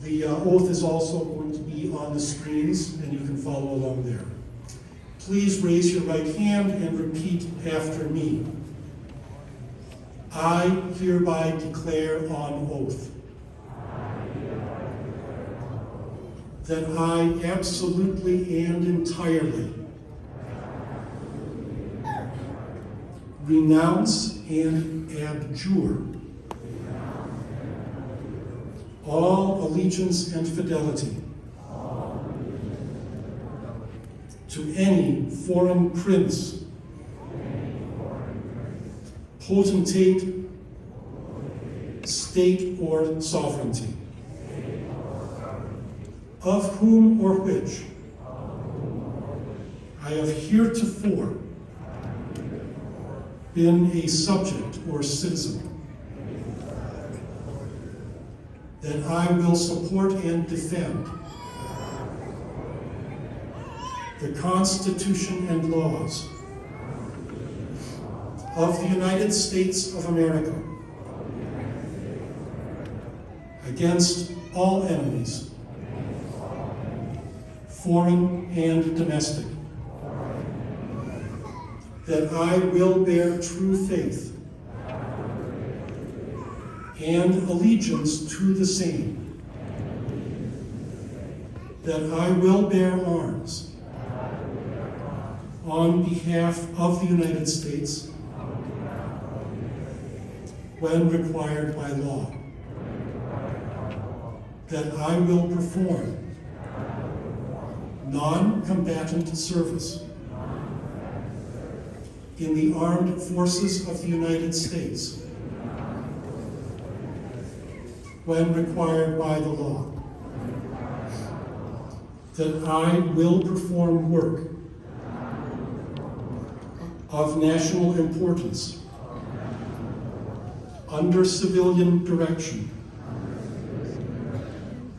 The oath is also going to be on the screens, and you can follow along there. Please raise your right hand and repeat after me. I hereby declare on oath that I absolutely and entirely renounce and abjure all allegiance and fidelity to any foreign prince, potentate, state, or sovereignty, of whom or which I have heretofore been a subject or citizen, that I will support and defend the Constitution and laws of the United States of America against all enemies, foreign and domestic, that I will bear true faith and allegiance to the same, that I will bear arms on behalf of the United States when required by law, that I will perform non-combatant service in the armed forces of the United States when required by the law, that I will perform work of national importance under civilian direction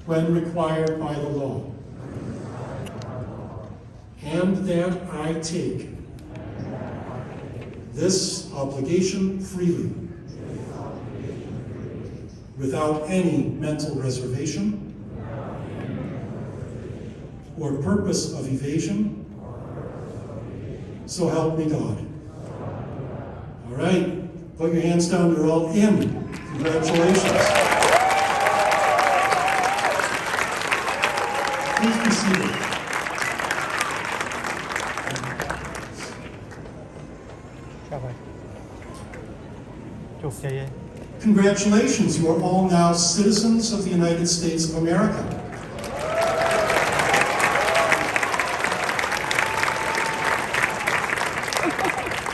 when required by the law, and that I take this obligation freely, without any mental reservation or purpose of evasion, so help me God. All right, put your hands down, you're all in. Congratulations. Please be seated. Congratulations, you are all now citizens of the United States of America.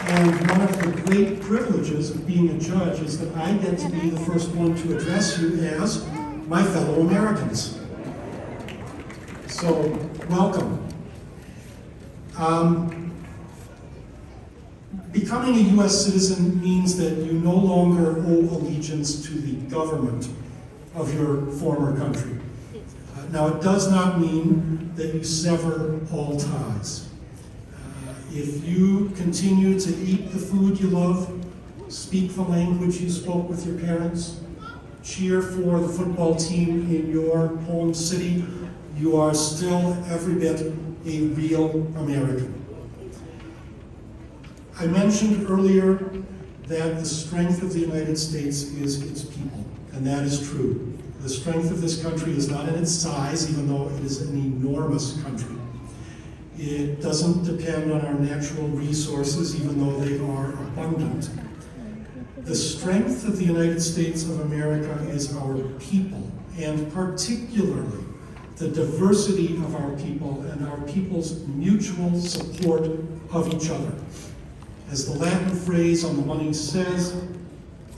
And one of the great privileges of being a judge is that I get to be the first one to address you as my fellow Americans. So, welcome. Becoming a U.S. citizen means that you no longer owe allegiance to the government of your former country. Now, it does not mean that you sever all ties. If you continue to eat the food you love, speak the language you spoke with your parents, cheer for the football team in your home city, you are still every bit a real American. I mentioned earlier that the strength of the United States is its people, and that is true. The strength of this country is not in its size, even though it is an enormous country. It doesn't depend on our natural resources, even though they are abundant. The strength of the United States of America is our people, and particularly the diversity of our people and our people's mutual support of each other. As the Latin phrase on the money says,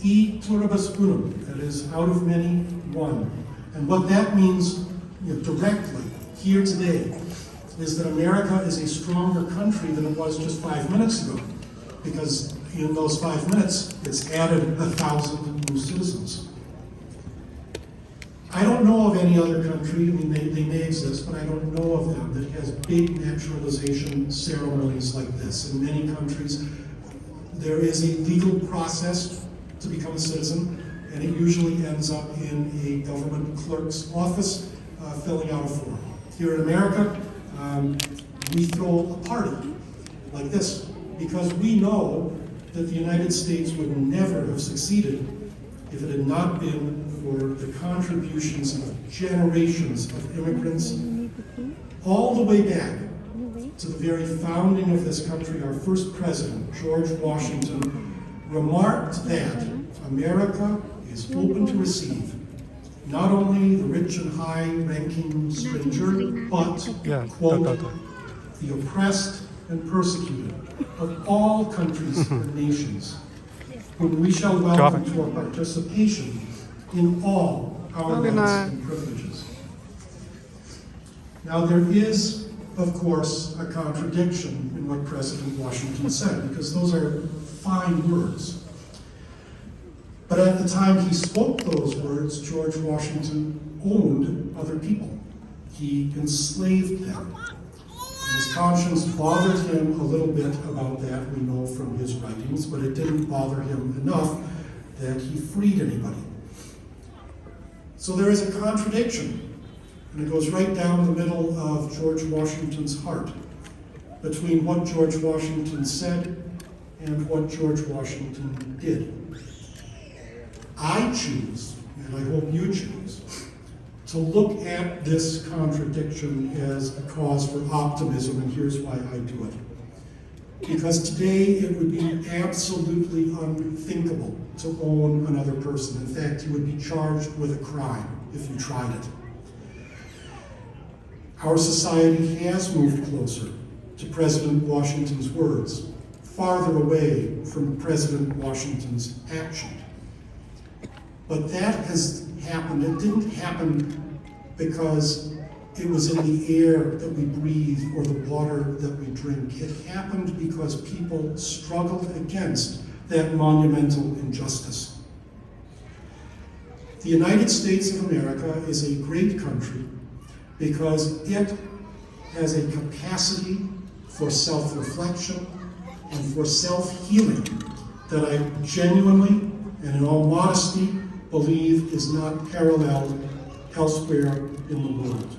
e pluribus unum, that is, out of many, one. And what that means directly here today is that America is a stronger country than it was just 5 minutes ago, because in those 5 minutes, it's added 1,000 new citizens. I don't know of any other country, I mean, they may exist, but I don't know of them that has big naturalization ceremonies like this. In many countries, there is a legal process to become a citizen, and it usually ends up in a government clerk's office filling out a form. Here in America, we throw a party like this because we know that the United States would never have succeeded if it had not been for the contributions of generations of immigrants all the way back to the very founding of this country. Our first president, George Washington, remarked that America is open to receive not only the rich and high-ranking stranger, but, quote, the oppressed and persecuted of all countries and nations, whom we shall welcome to our participation in all our rights and privileges. Now, there is, of course, a contradiction in what President Washington said, because those are fine words. But at the time he spoke those words, George Washington owned other people. He enslaved them. And his conscience bothered him a little bit about that, we know from his writings, but it didn't bother him enough that he freed anybody. So there is a contradiction, and it goes right down the middle of George Washington's heart, between what George Washington said and what George Washington did. I choose, and I hope you choose, to look at this contradiction as a cause for optimism, and here's why I do it. Because today it would be absolutely unthinkable to own another person. In fact, you would be charged with a crime if you tried it. Our society has moved closer to President Washington's words, farther away from President Washington's action. But that has happened. It didn't happen because it was in the air that we breathe or the water that we drink. It happened because people struggled against that monumental injustice. The United States of America is a great country because it has a capacity for self-reflection and for self-healing that I genuinely and in all modesty believe is not paralleled elsewhere in the world.